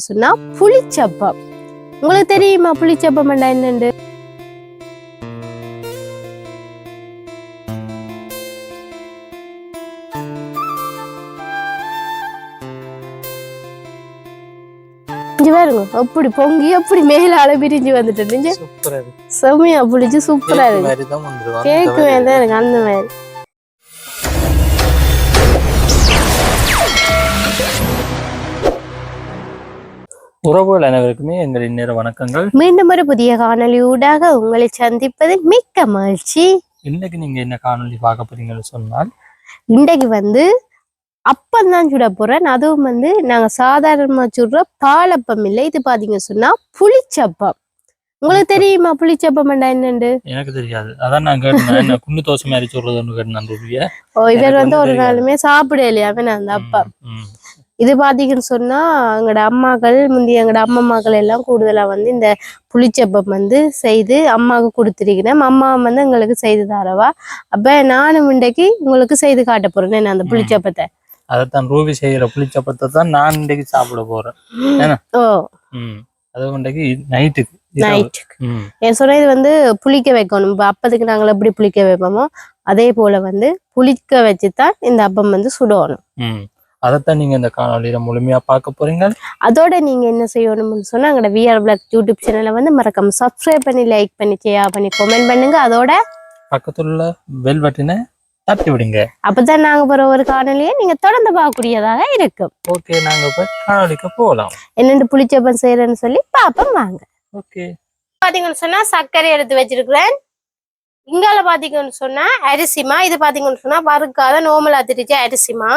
சொன்னா புளிச்சப்பம். உங்களுக்கு தெரியுமா புளிச்சப்பம் என்னண்டு? பாருங்க அப்படி பொங்கி அப்படி மேலால பிரிஞ்சு வந்துட்டு செம்மையா புளிச்சு சூப்பரா இருக்கு. கேக்கு வேண்டாம் எனக்கு அந்த மாதிரி. உறவுகள் அனைவருக்குமே எங்கள் இந்நேர வணக்கங்கள். மீண்டும் ஒரு புதிய காணொலியூடாக உங்களை சந்திப்பதில் மிக்க மகிழ்ச்சி. இன்னைக்கு நீங்க என்ன காணொலி பார்க்க போறீங்கன்னு சொன்னால், இன்றைக்கு அப்பம் தான் சுட போறேன். அதுவும் நாங்க சாதாரணமா சுடுற பாலப்பம் இல்லை. இது பாத்தீங்க சொன்னா புளிச்சப்பம். உங்களுக்கு தெரியுமா புளிச்சப்பம் என்னண்டு? எனக்கு தெரியாது. அதான் நான் கேட்டேன் குண்டு தோசை மாதிரி சொல்றதுன்னு கேட்டேன். இவர் ஒரு நாளுமே சாப்பிடலையாவே நான் அந்த அப்பம். இது பாத்தீங்கன்னு சொன்னா எங்களோட அம்மாக்கள் முந்தைய எங்களோட அம்மம்மாக்கள் எல்லாம் கூடுதலா இந்த புளிச்சப்பம் செய்து அம்மாவுக்கு கொடுத்துருக்கிறேன். அம்மா எங்களுக்கு செய்து தரவா. அப்ப நானும் இன்றைக்கு உங்களுக்கு செய்து காட்ட போறேன் அந்த புளிச்சப்பத்தை. அதைத்தான் ரூபி செய்யற புளிச்சப்பத்தை தான் நான் இன்றைக்கு சாப்பிட போறேன். ஓ அது இன்றைக்கு நைட்டுக்கு என் சொன்ன இது புளிக்க வைக்கணும். அப்பத்துக்கு நாங்கள் எப்படி புளிக்க வைப்போமோ அதே போல புளிக்க வச்சுதான் இந்த அப்பம் சுடணும். அதைத்தான் நீங்க இந்த காணொலியில முழுமையா பார்க்க போறீங்க. அதோட நீங்க என்ன செய்யணும்னு சொன்னா எங்களோட விஆர் பிளாக் யூடியூப் சேனலை மறக்காம சப்ஸ்கிரைப் பண்ணி, லைக் பண்ணி, ஷேர் பண்ணி, கமெண்ட் பண்ணுங்க. அதோட பக்கத்துல பெல் பட்டனை தட்டி விடுங்க. அப்பதான் நாங்க போற ஒரு காணொலியை நீங்க தொடர்ந்து பார்க்கக்கூடியதாக இருக்கும். ஓகே, நாங்க இப்ப காணொலிக்கு போகலாம். என்னென்று புளிச்சப்பம் செய்யறேன்னு சொல்லி பாப்போம் வாங்க. ஓகே, பாத்தீங்கன்னு சொன்னா சர்க்கரை எடுத்து வச்சிருக்கிறேன். இங்கால பாத்தீங்கன்னு சொன்னா அரிசிமா. இது பாத்தீங்கன்னு சொன்னா வறுக்காத நோமலா திரிச்ச அரிசிமா.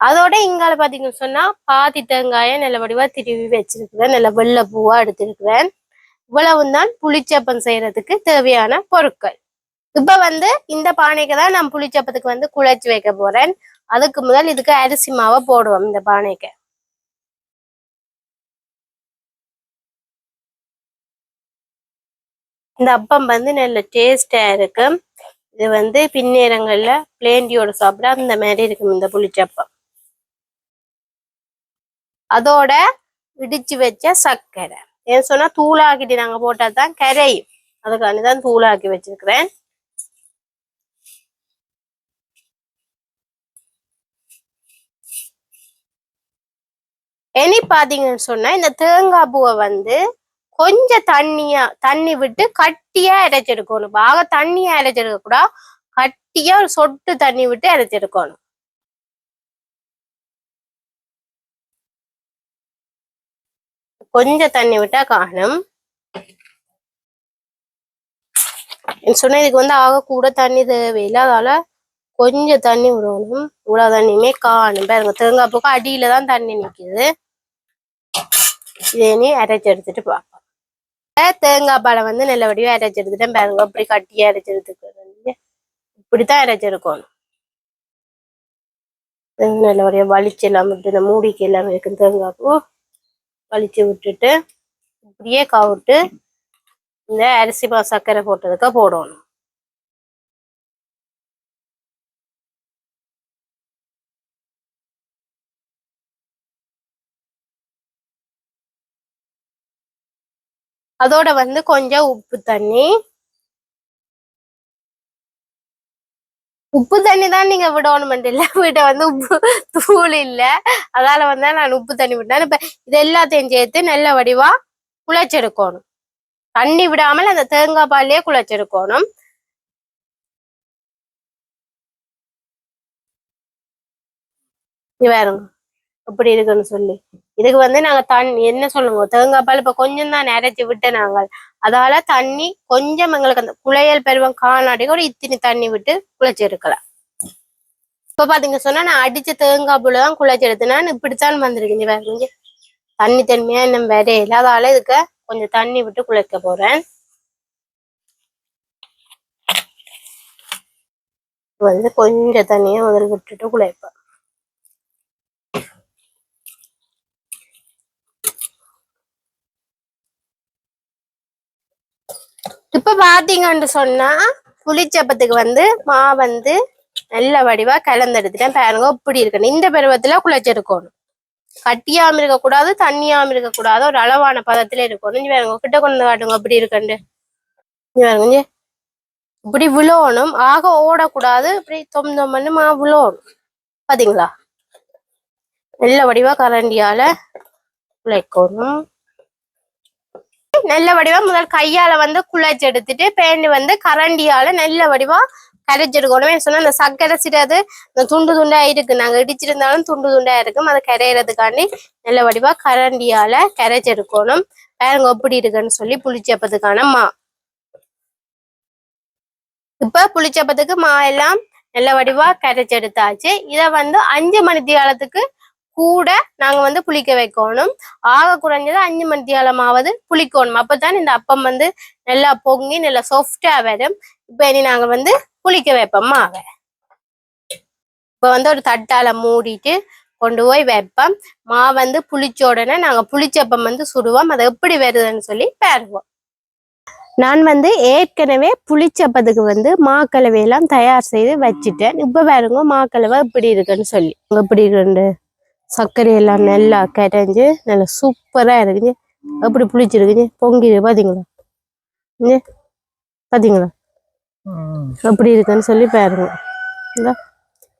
அதோட இங்கால பாத்தீங்கன்னு சொன்னா பாதி தேங்காயம் நல்ல வடிவா திருவி வச்சிருக்கிறேன். நல்ல வெள்ளை பூவா எடுத்திருக்கிறேன். இவ்வளவும் தான் புளிச்சப்பம் செய்யறதுக்கு தேவையான பொருட்கள். இப்ப இந்த பானைக்கு தான் நான் புளிச்சப்பத்துக்கு குழைச்சு வைக்க போறேன். அதுக்கு முதல் இதுக்கு அரிசி மாவை போடுவோம். இந்த பானைக்கு இந்த அப்பம் நல்ல டேஸ்டா இருக்கு. இது பின்னேரங்கள்ல பிளேண்டியோட சாப்பிட அந்த மாதிரி இருக்கும் இந்த புளிச்சப்பம். அதோட இடிச்சு வச்ச சர்க்கரை. ஏன்னு சொன்னா தூளாக்கிட்டு நாங்க போட்டாதான் கரையும். அதுக்காண்டிதான் தூளாக்கி வச்சிருக்கிறேன். இனி பாத்தீங்கன்னு சொன்னா இந்த தேங்காய் பூவை கொஞ்சம் தண்ணி விட்டு கட்டியா அரைச்செடுக்கணும். பாக தண்ணியா அரைச்செடுக்க கூட, கட்டியா ஒரு சொட்டு தண்ணி விட்டு அரைச்செடுக்கணும். கொஞ்சம் தண்ணி விட்டா காணும். சொன்ன இதுக்கு ஆக கூட தண்ணி தேவையில்லை. அதனால கொஞ்சம் தண்ணி விடணும். இவ்வளவு தண்ணியுமே காணும். பாருங்க, தேங்காய் பூக்கு அடியில தான் தண்ணி நிக்குது. இதே நீ அரைச்சி எடுத்துட்டு பார்ப்போம். தேங்காய் பாலை நல்ல வடிவா அரைச்சி எடுத்துட்டேன். பாருங்க, இப்படி கட்டியா அரைச்சி எடுத்துக்க. இப்படித்தான் அரைச்சி எடுக்கணும். நல்ல வடிவா வலிச்சு எல்லாம் விட்டு மூடிக்கு எல்லாம் இருக்கு. தேங்காய் பூ வலிச்சு விட்டுட்டு இப்படியே கவுட்டு இந்த அரிசி மா சர்க்கரை போட்டதுக்கு போடணும். அதோட கொஞ்சம் உப்பு தண்ணி தான் நீங்க விடணும். இல்ல வீட்டை உப்பு தூள் இல்ல, அதால நான் உப்பு தண்ணி விட்டேன். இப்ப இது எல்லாத்தையும் சேர்த்து நல்ல வடிவா குழைச்செடுக்கணும். தண்ணி விடாமல் அந்த தேங்காய் பாலையே குழைச்செடுக்கணும். வேறுங்க எப்படி இருக்குன்னு சொல்லி இதுக்கு நாங்க தண்ணி என்ன சொல்லுங்க, தேங்காய் பால் இப்ப கொஞ்சம் தான் அரைச்சி விட்டு நாங்கள். அதால தண்ணி கொஞ்சம் எங்களுக்கு அந்த குழையல் பருவம் காணாடி கூட இத்தினி தண்ணி விட்டு குழைச்சி எடுக்கலாம். இப்ப பாத்தீங்க சொன்னா நான் அடிச்ச தேங்காய் பூல தான் குழைச்சி எடுத்தேன். இப்படித்தான் வந்திருக்கீங்க. வேற தண்ணி தன்மையா இன்னும் வரையில. அதால இதுக்கு கொஞ்சம் தண்ணி விட்டு குழைக்க போறேன். கொஞ்சம் தண்ணியை முதல் விட்டுட்டு குழைப்பேன். இப்ப பாத்தீங்கன்னு சொன்னா புளிச்சப்பத்துக்கு மா நல்ல வடிவா கலந்தெடுத்துட்டேன். பாருங்க இப்படி இருக்கணும். இந்த பருவத்துல குழைச்செடுக்கணும். கட்டியாம இருக்கக்கூடாது, தண்ணியாம இருக்கக்கூடாது, ஒரு அளவான பதத்துல இருக்கும். நீங்க வேற கிட்ட கொண்டு காட்டுங்க அப்படி இருக்கண்டு. வேற இப்படி விழணும், ஆக ஓடக்கூடாது, இப்படி தொம்னு விழணும். பாத்தீங்களா? நல்ல வடிவா கரண்டியால குழைக்கணும். நல்ல வடிவா முதல் கையால வந்து குழைச்சு எடுத்துட்டு பேண்டு வந்து கரண்டியால நல்ல வடிவா கரைச்செடுக்கணும். சொன்னா அந்த சக்கரை சிறது இந்த துண்டு துண்டா இருக்கு, நாங்க இடிச்சிருந்தாலும் துண்டு துண்டா இருக்கும், அதை கரையிறதுக்காண்டி நல்ல வடிவா கரண்டியால கரைச்செடுக்கணும். பாருங்க எப்படி இருக்குன்னு சொல்லி புளிச்சப்பத்துக்கான மா. இப்ப புளிச்சப்பத்துக்கு மா எல்லாம் நல்ல வடிவா கரைச்செடுத்தாச்சு. இதை வந்து 5 மணித்தியாலத்துக்கு கூட நாங்க வந்து புளிக்க வைக்கணும். ஆக குறைஞ்சது 5 மணித்தியாலமாவது புளிக்கணும். அப்பதான் இந்த அப்பம் வந்து நல்லா பொங்கி நல்லா சாஃப்டா வரும். இப்ப இனி நாங்க வந்து புளிக்க வைப்போம் மாவை. இப்ப வந்து ஒரு தட்டால மூடிட்டு கொண்டு போய் வைப்போம். மா வந்து புளிச்ச உடனே நாங்க புளிச்சப்பம் வந்து சுடுவோம். அதை எப்படி வருதுன்னு சொல்லி பாருவோம். நான் வந்து ஏற்கனவே புளிச்சப்பத்துக்கு வந்து மாக்கலவையெல்லாம் தயார் செய்து வச்சுட்டேன். இப்ப பாருங்க மாக்கலவை எப்படி இருக்குன்னு சொல்லி. எப்படி இருக்கு, சர்க்கரை எல்லாம் நல்லா கரைஞ்சு நல்லா சூப்பரா இருக்குங்க. எப்படி புளிச்சிருக்குங்க, பொங்கிடு பாத்தீங்களா? பாத்தீங்களா எப்படி இருக்குன்னு சொல்லி பாருங்க.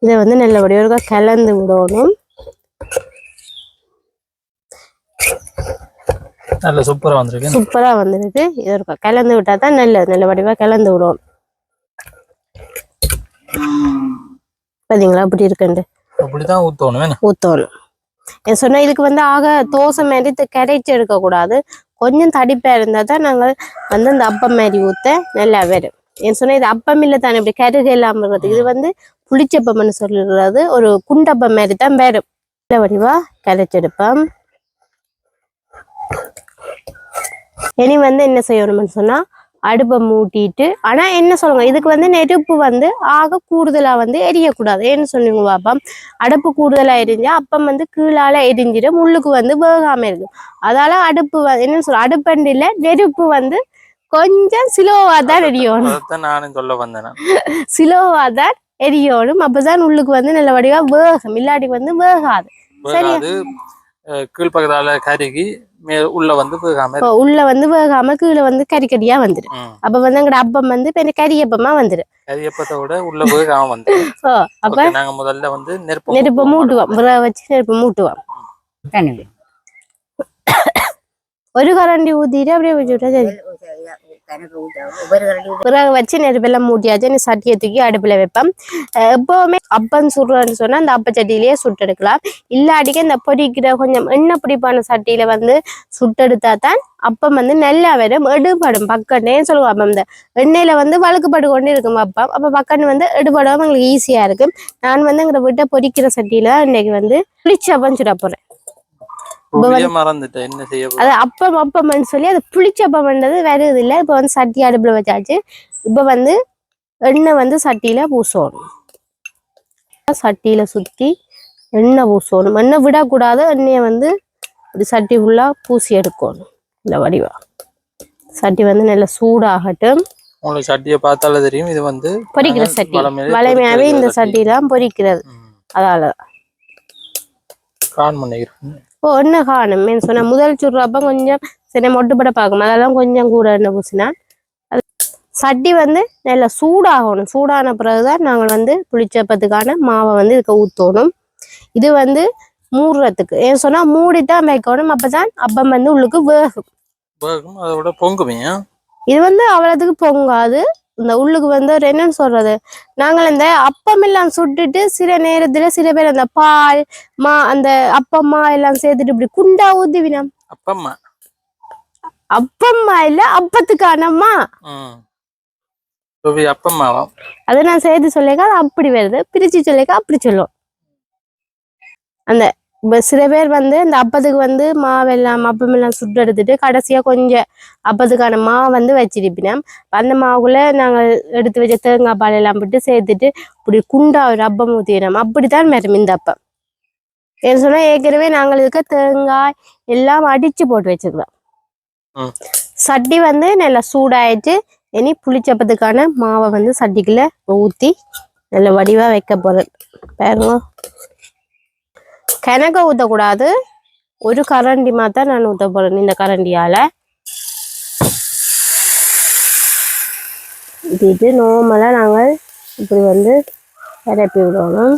இதை வந்து நல்லபடியாக கலந்து விடணும். நல்ல சூப்பரா வந்திருக்கு. சூப்பரா வந்திருக்கு. இது இருக்கா கலந்து விட்டா தான் நல்ல வடிவா கலந்து விடணும். பாத்தீங்களா அப்படி இருக்குண்டு. அப்படிதான் ஊத்தணும். சொன்னா இதுக்கு வந்து ஆக தோசை மாதிரி கரைச்சி எடுக்க கூடாது. கொஞ்சம் தடிப்பா இருந்தா தான் நாங்கள் வந்து அந்த அப்பம் மாதிரி ஊத்த நல்லா வரும். சொன்னா இது அப்பம் இல்லை தானே, இப்படி கருக இல்லாம இருக்கிறது. இது வந்து புளிச்சப்பம்னு சொல்லிடுறது ஒரு குண்டப்பம் மாதிரி தான் வரும். நல்ல வடிவா கரைச்செடுப்போம். இனி வந்து என்ன செய்யணும்னு சொன்னா அடுப்பை மூட்டிட்டு, ஆனா என்ன சொல்லுங்க, இதுக்கு வந்து நெருப்பு வந்து ஆக கூடுதலா வந்து எரியக்கூடாது. ஏன்னு சொன்னீங்க பாப்பா, அடுப்பு கூடுதலா எரிஞ்சா அப்பம் வந்து கீழால எரிஞ்சிட்டு முள்ளுக்கு வந்து வேகாம இருக்கும். அதால அடுப்பு என்ன சொல்ல, அடுப்பண்டில நெருப்பு வந்து கொஞ்சம் சிலோவா தான் எரியணும். நானும் சொல்ல வந்தேன். சிலோவா தான் எரியணும். அப்பதான் உள்ளுக்கு வந்து நல்ல வடிவா வேகம், இல்லாட்டி வந்து வேகாது. சரியா? கீழ்பக்கத்தால கருகி உள்ள வந்து வேகாம கீழே வந்து கறிக்கடியா வந்துடும். அப்ப வந்து எங்கட அப்பம் வந்து கரியப்பமா வந்துடும். கரியப்பத்தோட உள்ள வேகாம வந்து அப்ப நாங்க முதல்ல வந்து நெருப்பை மூட்டுவோம். விறகு வச்சு நெருப்பை மூட்டுவோம். ஒரு கரண்டி ஊத்திட்டு அப்படியே வச்சுட்டா சரி. விறகு வச்சு நெருப்பெல்லாம் மூட்டியாச்சு. சட்டியை தூக்கி அடுப்புல வைப்பேன். எப்பவுமே அப்பம் சுடுறேன்னு சொன்னா அந்த அப்பச்சட்டியிலேயே சுட்டெடுக்கலாம். இல்லாட்டிக்கு இந்த பொரிக்கிற கொஞ்சம் எண்ணெய் பிடிப்பான சட்டியில வந்து சுட்டெடுத்தா தான் அப்பம் வந்து நல்லா வரும். எடுபடும் பக்கன்னே சொல்லுவாங்க. இந்த எண்ணெயில வந்து வழுக்குப்பட்டு கொண்டு இருக்கும் அப்பம். அப்ப பக்கன்னு வந்து எடுபடாம எங்களுக்கு ஈஸியா இருக்கும். நான் வந்து எங்களை விட்ட பொரிக்கிற சட்டியில இன்னைக்கு வந்து புளிச்சப்பம் சுட போறேன். அது அப்பம்னு சொல்லி அது புளிச்சப்பம்ன்றது வருது இல்லை. இப்ப வந்து சட்டி அடுப்புல வச்சாச்சு. இப்ப வந்து எண்ணெய் வந்து சட்டியில பூசணும். சட்டியில சுத்தி எண்ணெய் பூசணும். எண்ணெய் விடக்கூடாது. எண்ணெயை வந்து இப்படி சட்டி ஃபுல்லா பூசி எடுக்கணும். இந்த வடிவா சட்டி வந்து நல்ல சூடாகட்டும். உங்களுக்கு சட்டியை பார்த்தாலே தெரியும் இது வந்து பொரிக்கிற சட்டி. வளைமையாவே இந்த சட்டிலாம் பொரிக்கிறது. அதால எண்ணெய் காணும் சொன்னா முதல் சுடுறப்ப கொஞ்சம் சின்ன மொட்டுப்பட பார்க்கும். அதெல்லாம் கொஞ்சம் கூட எண்ணெய் பூசினா சட்டி வந்து நல்லா சூடாகணும். சூடான பிறகுதான் நாங்கள் வந்து புளிச்சப்பத்துக்கான மாவை வந்து இதுக்கு ஊற்றணும். இது வந்து மூடுறதுக்கு ஏன் சொன்னா மூடித்தான் வைக்கணும். அப்பதான் அப்பம் வந்து உள்ளுக்கு வேகும். அதோட பொங்குமே. இது வந்து அவ்வளவுக்கு பொங்காது. இந்த உள்ளுக்கு வந்து என்னன்னு சொல்றது, நாங்கள் இந்த அப்பம் எல்லாம் சுட்டுட்டு சில நேரத்துல சில பேர் அந்த பால் மா அந்த அப்பம்மா எல்லாம் சேர்த்துட்டு இப்படி குண்டா ஊத்துவினோம். அப்பம்மா இல்ல அப்பத்துக்கானம்மா அதை நான் சேர்த்து சொல்லிக்க அது அப்படி வருது. பிரிச்சு சொல்லிக்க அப்படி சொல்லும். அந்த சில பேர் வந்து இந்த அப்பத்துக்கு வந்து மாவெல்லாம் அப்பம் எல்லாம் சுட்டு எடுத்துட்டு கடைசியா கொஞ்சம் அப்பத்துக்கான மாவு வந்து வச்சிருப்பினோம். அந்த மாவுக்குள்ள நாங்கள் எடுத்து வச்ச தேங்காய் பால் எல்லாம் போட்டு சேர்த்துட்டு இப்படி குண்டா ஒரு அப்பம் ஊற்றினோம். அப்படித்தான் மேடம் இந்த அப்பம். ஏன்னு சொன்னா ஏற்கனவே நாங்கள் இருக்க தேங்காய் எல்லாம் அடிச்சு போட்டு வச்சுக்கலாம். சட்டி வந்து நல்லா சூடாயிட்டு இனி புளிச்சப்பத்துக்கான மாவை வந்து சட்டிக்குள்ள ஊற்றி நல்ல வடிவா வைக்க போறேன். பாருங்க கிணக்க ஊற்றக்கூடாது, ஒரு கரண்டி மாத்தான் நான் ஊற்ற போறேன். இந்த கரண்டியால இது நார்மலா நாங்கள் இப்படி வந்து பரப்பி விடணும்.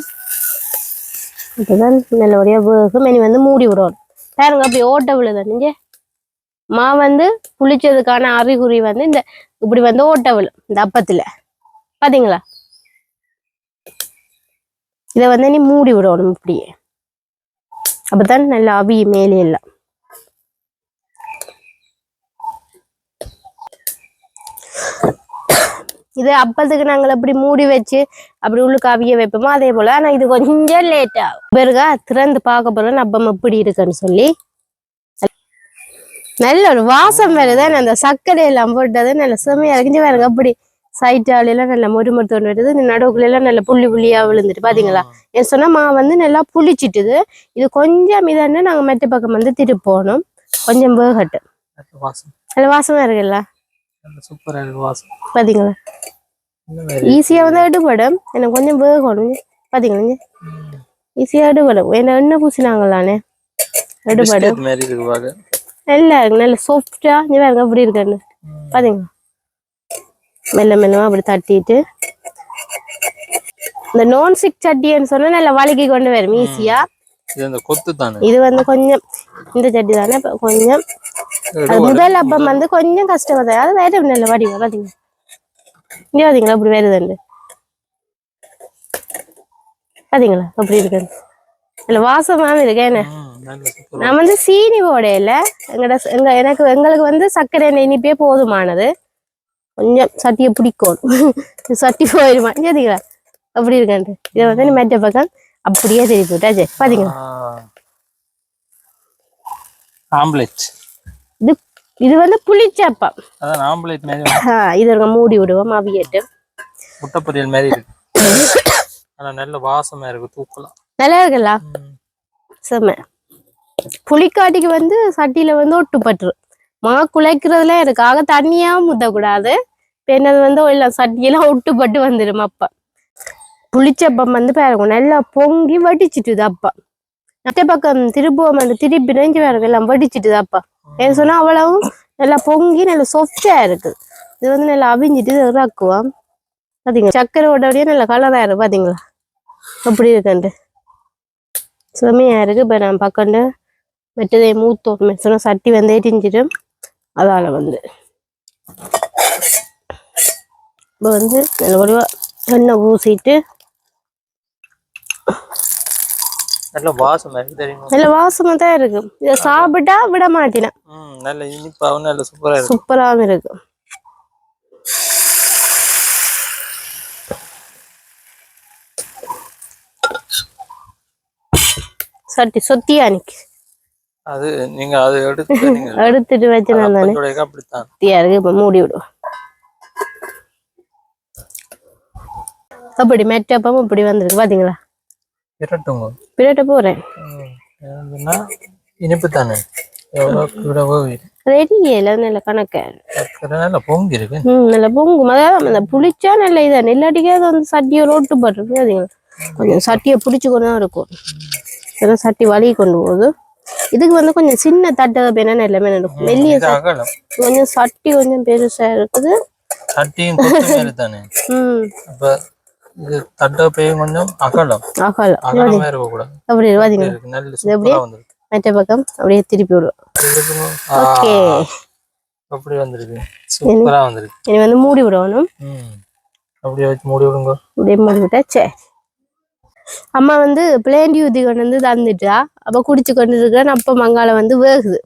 அப்பதான் நல்லபடியா வேகும். இனி வந்து மூடி விடணும். பாருங்க அப்படி ஓட்ட விழுது. நீங்க மா வந்து புளிச்சதுக்கான அறிகுறி வந்து இந்த இப்படி வந்து ஓட்ட விழும் இந்த அப்பத்துல, பாத்தீங்களா? இதை வந்து நீ மூடி விடணும் இப்படியே. அப்பதான் நல்லா அவி மேலே எல்லாம். இது அப்பத்துக்கு நாங்கள் அப்படி மூடி வச்சு அப்படி உள்ளுக்கு அவிய வைப்போமோ அதே போல. ஆனா இது கொஞ்சம் லேட் ஆகும். பிறகா திறந்து பார்க்க போறோம் அப்பம் எப்படி இருக்குன்னு சொல்லி. நல்ல ஒரு வாசம் வருதான். அந்த சர்க்கரை எல்லாம் போட்டது நல்ல செமையா இருக்கு. பாருங்க அப்படி சைட்டால எல்லாம் நல்ல மொறுமொறுத்தோண்டு வருது. இந்த நடுவுக்குள்ள எல்லாம் நல்ல புள்ளியா விழுந்துட்டு பாத்தீங்களா? ஏன் சொன்னா மா வந்து நல்லா புளிச்சிட்டுது. இது கொஞ்சம் இதானே நாங்க மெட்ட பக்கம் வந்து திருப்போணும். கொஞ்சம் வேகட்டு. நல்ல வாசமா இருக்குல்ல? சூப்பரா இருக்கு வாசம். பாத்தீங்களா? ஈஸியா வந்து எடுபடும். எனக்கு கொஞ்சம் வேகணும். பாத்தீங்களா? ஈஸியா எடுபடும். என்ன எண்ணெய் பூசினாங்களானே எடுபடும். நல்லா இருக்கு. நல்ல சாஃப்டா பாருங்க அப்படி இருக்குன்னு பாத்தீங்களா? மெல்ல மெல்லமா அப்படி தட்டிட்டு இந்த நான்ஸ்டிக் சட்டின்னு சொன்னா நல்லா வலிக்கி கொண்டு வரும் ஈஸியா. இது வந்து கொஞ்சம் இந்த சட்டி தானே கொஞ்சம் முதல் அப்பம் வந்து கொஞ்சம் கஷ்டம் தான். அது வேற நல்ல வடிவம் பாத்தீங்க. இங்க பாத்தீங்களா அப்படி வருதுண்டு பாத்தீங்களா அப்படி இருக்கு. நல்ல வாசமாவும் இருக்கு. என்ன நான் வந்து சீனி போடையில எங்களுக்கு வந்து சர்க்கரை இனிப்பே போதுமானது. கொஞ்சம் சட்டியை பிடிக்கணும். சட்டி போயிருமா சரிங்களா அப்படி இருக்காண்டு. இதை வந்து மெட்ட பக்கம் அப்படியே திருப்பி விட்டாச்சு பாத்தீங்களா? இது வந்து புளிச்சப்பம். இது மூடி விடுவோம் அவியட்டு. முட்டை பொரியல் மாதிரி இருக்கு. நல்ல வாசமா இருக்கு. தூக்கலாம் நல்லா இருக்குல்ல? செம்ம. புளிக்காட்டிக்கு வந்து சட்டியில வந்து ஒட்டுப்பட்டுரு. மா குழைக்கிறதுல இருக்காக தண்ணியாவும் ஊற்றக்கூடாது. என்னது வந்து எல்லாம் சட்டியெல்லாம் ஒட்டுப்பட்டு வந்துடும். அப்பா புளிச்சப்பம் வந்து பாருங்க நல்லா பொங்கி வடிச்சிட்டுது. அப்பா மற்ற பக்கம் திருப்புவம் வந்து திருப்பி நெஞ்சு பாருங்க எல்லாம் வடிச்சிட்டுது. அப்பா ஏன்னு சொன்னா அவ்வளவும் நல்லா பொங்கி நல்ல சொஃப்டா இருக்குது. இது வந்து நல்லா அவிஞ்சிட்டு இறக்குவோம். பாத்தீங்களா சக்கரை ஓட்டோடய நல்ல கலரா இருக்கு. பாத்தீங்களா அப்படி இருக்குண்டு செமையா இருக்கு. இப்ப நான் பக்கண்டு மெட்டதை மூத்தோம் சொன்னா சட்டி வந்து எரிஞ்சிடும். அதால வந்து இப்போ வந்து நல்ல வடிவா எண்ணெய் ஊசிட்டு நல்ல வாசமா இருக்கு தெரியுமா? நல்ல வாசமா தான் இருக்கு. இதை சாப்பிட்டா விட மாட்டேன். நல்ல இனிப்பாவும் நல்ல சூப்பரா இருக்கு. சூப்பராகவும் இருக்கு. சட்டி சொத்தியா நிக்கு. அது நீங்க அது எடுத்துட்டு வச்சுனா தானே அப்படித்தான் இருக்கு. இப்ப மூடி விடுவோம். அப்படி மெட்டப்பம் இப்படி வந்திருக்கு பாத்தீங்களா? பிரட்ட போறேன். இனிப்பு தானே ரெடி நல்ல கணக்கு நல்ல பொங்கி இருக்கு. நல்ல பொங்கும். அதாவது அந்த புளிச்சா நல்ல இதா இல்லாட்டிக்காவது வந்து சட்டியை ரோட்டு பட்டுருக்கு. அதுங்க கொஞ்சம் சட்டியை பிடிச்சு கொண்டுதான் இருக்கும். ஏன்னா சட்டி வலி கொண்டு போகுது. இதுக்கு வந்து கொஞ்சம் சின்ன தட்டை பேனா எல்லாமே நடக்கும். மெல்லிய கொஞ்சம் சட்டி கொஞ்சம் பெருசா இருக்குது. இது தட்டை பேயும் கொஞ்சம் அகலம் அப்படி மற்ற பக்கம் அப்படியே திருப்பி விடுவோம். அப்படி வந்திருக்கு. சூப்பரா வந்திருக்கு. இனி வந்து மூடி விடணும். அப்படியே வச்சு மூடி விடுங்க. அப்படியே மூடி விட்டா சரி. அம்மா வந்து பிளேண்டி ஊத்தி கொண்டு வந்து தந்துட்டா. அப்ப குடிச்சு கொண்டு இருக்கிறேன். அப்ப மங்கால வந்து வேகுது.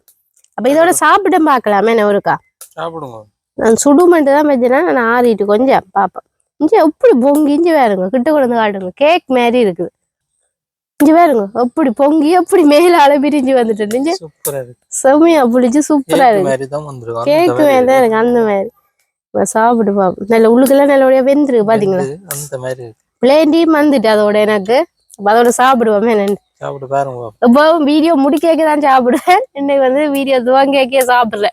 அப்ப இதோட சாப்பிட்டு பாக்கலாமே என்ன ஒருக்கா சாப்பிடுங்க. நான் சுடுமட்டு தான் வச்சேன்னா நான் ஆறிட்டு கொஞ்சம் பாப்பேன். இஞ்சி எப்படி பொங்கி இஞ்சி வேறுங்க கிட்ட கொண்டு வந்து காட்டுங்க. கேக் மாதிரி இருக்குது. இஞ்சி வேறுங்க எப்படி பொங்கி எப்படி மேலால பிரிஞ்சு வந்துட்டு செம்மையா புளிச்சு சூப்பரா இருக்கு. கேக்கு மேலதான் இருக்கு அந்த மாதிரி. சாப்பிட்டு பாப்போம். நல்ல உள்ளுக்கெல்லாம் நல்லபடியா வெந்துருக்கு பாத்தீங்களா? பிளேண்டியும் வந்துட்டு அதோட எனக்கு அதோட சாப்பிடுவோம். எப்பவும் வீடியோ முடிக்கதான் சாப்பிடுவேன். இன்னைக்கு வந்து வீடியோ துவங்க சாப்பிடல.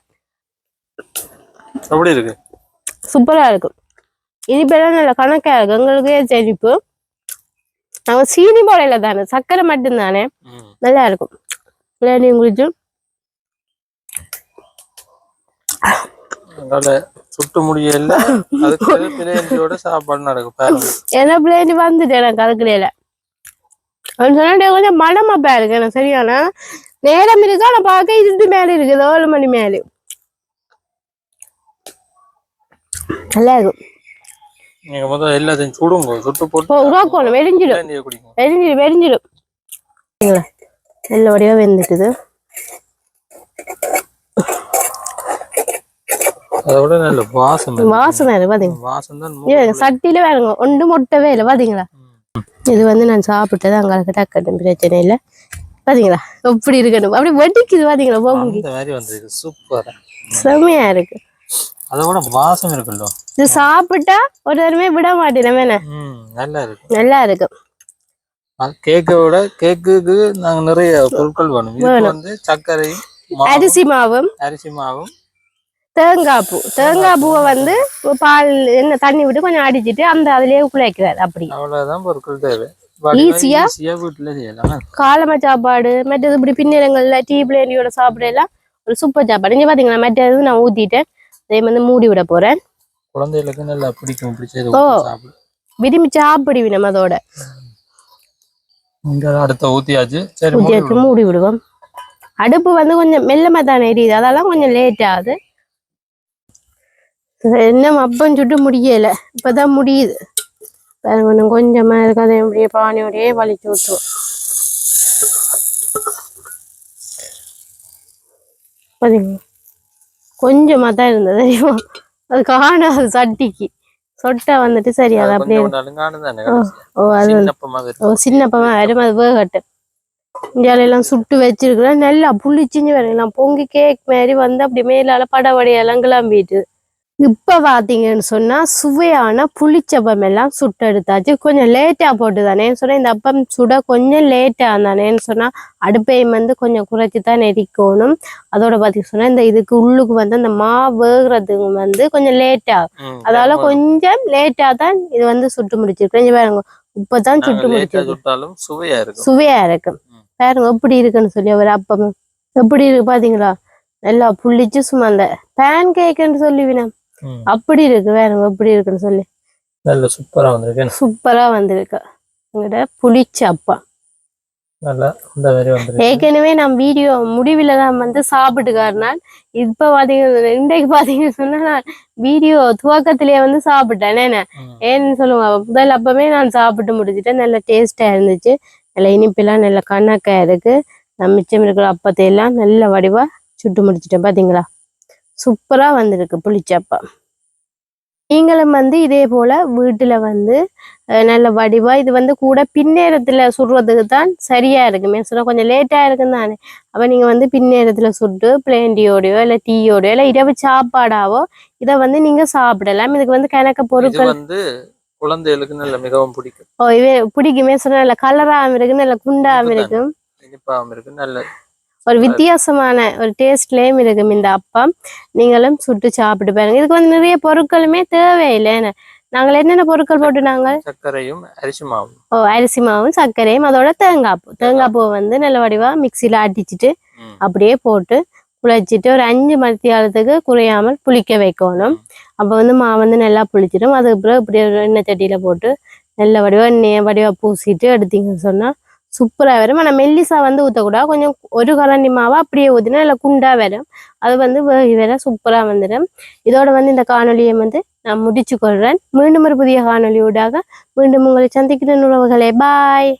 சூப்பரா இருக்கும். இனிப்பெல்லாம் நல்ல கணக்கா இருக்கு. எங்களுக்கே செழிப்பு. நம்ம சீனி போடையில தானே, சர்க்கரை மட்டும்தானே, நல்லா இருக்கும். பிளேனியும் குடிச்சு சுட்டு முடியல. அதுக்கு பிளேனியோட சாப்பாடு நடக்கும். ஏன்னா பிளேனி வந்துட்டு எனக்கு அதுக்குள்ள சொன்னா கொஞ்சம் மனமாப்பா இருக்கு எனக்கு சரியான நேரம் இருக்கா. நான் பார்க்க இருட்டு மேல இருக்குது 7 மணி மேல. நல்லா இருக்கும். நீங்க முதல்ல எல்லாத்தையும் சுடுங்க, சுட்டு போட்டு உருவாக்கணும். வெடிஞ்சிடும். நல்லபடியா வெந்துட்டுது. அதோட நல்ல வாசனை இருக்கு பாத்தீங்க. சட்டியில வேணுங்க ஒன்று மொட்டவே இல்லை பாத்தீங்களா. இது வந்து நான் சாப்பிட்டது அங்களுக்கு டக்கட்டும் பிரச்சனை இல்லை. பாத்தீங்களா எப்படி இருக்கணும், அப்படி வெடிக்குது பாத்தீங்களா. பொங்கி சூப்பர் செம்மையா இருக்கு. அதோட வாசம் இருக்குல்ல. இது சாப்பிட்டா ஒரு தடவை விட மாட்டேன். நல்லா இருக்கு. கேக்கோட கேக்குக்கு நாங்க நிறைய பொருட்கள் வேணும். இது வந்து சர்க்கரையும் அரிசி மாவும் தேங்காய் பூவை வந்து பால் என்ன தண்ணி விட்டு கொஞ்சம் அடிச்சிட்டு அந்த அதுலயே குழைக்கிறாரு. அப்படி அவ்வளவுதான் பொருட்கள் தேவை. ஈஸியா வீட்டுல செய்யலாம். காலம சாப்பாடு மற்றது இப்படி பின்னரங்கள்ல டீ பிளேண்டியோட சாப்பிடலாம். ஒரு சூப்பர் சாப்பாடு. இங்க பாத்தீங்களா மற்றது நான் ஊத்திட்டேன். அதே வந்து மூடி விட போறேன். குழந்தைகளுக்கு நல்லா பிடிக்கும். விரும்பி சாப்பிடுவி நம்ம அதோட. அடுத்த ஊத்தியாச்சு. மூடி விடுவோம். அடுப்பு வந்து கொஞ்சம் மெல்லமா தானே எரியுது, அதெல்லாம் கொஞ்சம் லேட் ஆகுது. இன்னும் அப்பம் சுட்டு முடியல, இப்பதான் முடியுது. கொஞ்சம் கொஞ்சமா இருக்காது. எப்படியே பானையோடய வலிச்சு விட்டுருவோம். பாத்தீங்க கொஞ்சமா தான் இருந்தது. அது காணாது சட்டிக்கு சொட்டா வந்துட்டு சரி. அது அப்படியே சின்னப்பமா வரும். அது வேகட்டு. இந்தியாவிலாம் சுட்டு வச்சிருக்கிறேன். நல்லா புளிச்சிஞ்சு வரலாம். பொங்கி கேக் மாதிரி வந்து அப்படி மேலால படவடையெல்லாம் கிளம்பிட்டு. இப்ப பாத்தீங்கன்னு சொன்னா சுவையான புளிச்சப்பம் எல்லாம் சுட்டு எடுத்தாச்சு. கொஞ்சம் லேட்டா போட்டு தானே சொன்னா இந்த அப்பம் சுட கொஞ்சம் லேட்டா தானேன்னு சொன்னா அடுப்பையும் வந்து கொஞ்சம் குறைச்சிதான் நெரிக்கணும். அதோட பாத்தீங்க சொன்னா இந்த இதுக்கு உள்ளுக்கு வந்து அந்த மாவு வேகுறதுக்கு வந்து கொஞ்சம் லேட்டா, அதனால கொஞ்சம் லேட்டா தான் இது வந்து சுட்டு முடிச்சிருக்கேன். பாருங்க இப்பதான் சுட்டு முடிச்சிருக்கேன். சுவையா இருக்கு பாருங்க எப்படி இருக்குன்னு சொல்லி. ஒரு அப்பம் எப்படி இருக்கு பாத்தீங்களா. நல்லா புளிச்சு சும்மா அந்த பேன் கேக்குன்னு சொல்லுவினா அப்படி இருக்கு. வேற எப்படி இருக்குன்னு சொல்லி நல்ல சூப்பரா வந்திருக்கு. எங்கிட்ட புளிச்ச அப்பா ஏற்கனவே நான் வீடியோ முடிவுல தான் வந்து சாப்பிட்டுக்காருனால் இப்ப பாத்தீங்கன்னா இன்றைக்கு பாத்தீங்கன்னு சொன்னா நான் வீடியோ துவக்கத்திலேயே வந்து சாப்பிட்டேன். ஏன்னு சொல்லுவாங்க முதல் அப்பமே நான் சாப்பிட்டு முடிச்சுட்டேன். நல்ல டேஸ்டா இருந்துச்சு. நல்ல இனிப்பெல்லாம் நல்ல கணக்கா இருக்கு. நான் மிச்சம் இருக்கிற அப்பத்தையெல்லாம் நல்ல வடிவா சுட்டு முடிச்சிட்டேன். பாத்தீங்களா சூப்பரா வந்திருக்கு புளிச்சப்பா. நீங்களும் வந்து இதே போல வீட்டுல வந்து நல்ல வடிவா இது வந்து கூட பின்னேரத்துல சுடுறதுக்கு தான் சரியா இருக்குமே சொன்னா கொஞ்சம் லேட்டா இருக்குன்னு தானே. அப்ப நீங்க வந்து பின்னேரத்துல சுட்டு பிளேண்டியோடயோ இல்ல டீயோடயோ இல்ல இரவு சாப்பாடாவோ இதை வந்து நீங்க சாப்பிடலாம். இதுக்கு வந்து கணக்க பொருட்கள் வந்து குழந்தைகளுக்கு நல்ல மிகவும் பிடிக்கும். பிடிக்குமே சொன்னா நல்ல கலராகவும் இருக்கு, நல்ல குண்டாகவும் இருக்கும், நல்ல ஒரு வித்தியாசமான ஒரு டேஸ்ட்லயும் இருக்கும் இந்த அப்பம். நீங்களும் சுட்டு சாப்பிட்டு பாருங்க. இதுக்கு வந்து நிறைய பொருட்களுமே தேவையில்லை. நாங்கள் என்னென்ன பொருட்கள் போட்டு நாங்கள் சர்க்கரையும் அரிசி மாவும் அரிசி மாவும் சர்க்கரையும் அதோட தேங்காய் பூ வந்து நல்ல வடிவா மிக்சியில அடிச்சுட்டு அப்படியே போட்டு குழைச்சிட்டு ஒரு 5 மணித்தியாலத்துக்கு குறையாமல் புளிக்க வைக்கணும். அப்ப வந்து மாவு வந்து நல்லா புளிச்சிடும். அதுக்கப்புறம் இப்படி எண்ணெய் சட்டியில போட்டு நல்ல வடிவா எண்ணெய் வடிவா பூசிட்டு எடுத்தீங்கன்னு சொன்னா சூப்பரா வரும். ஆனா மெல்லிசா வந்து ஊற்றக்கூடாது. கொஞ்சம் ஒரு கரண்டி மாவா அப்படியே ஊற்றினா நல்லா குண்டா வரும். அது வந்து வேற சூப்பரா வந்துடும். இதோட வந்து இந்த காணொலியை வந்து நான் முடிச்சு கொள்றேன். மீண்டும் ஒரு புதிய காணொலியூடாக மீண்டும் உங்களை சந்திக்கிறேன் உறவுகளே. பாய்.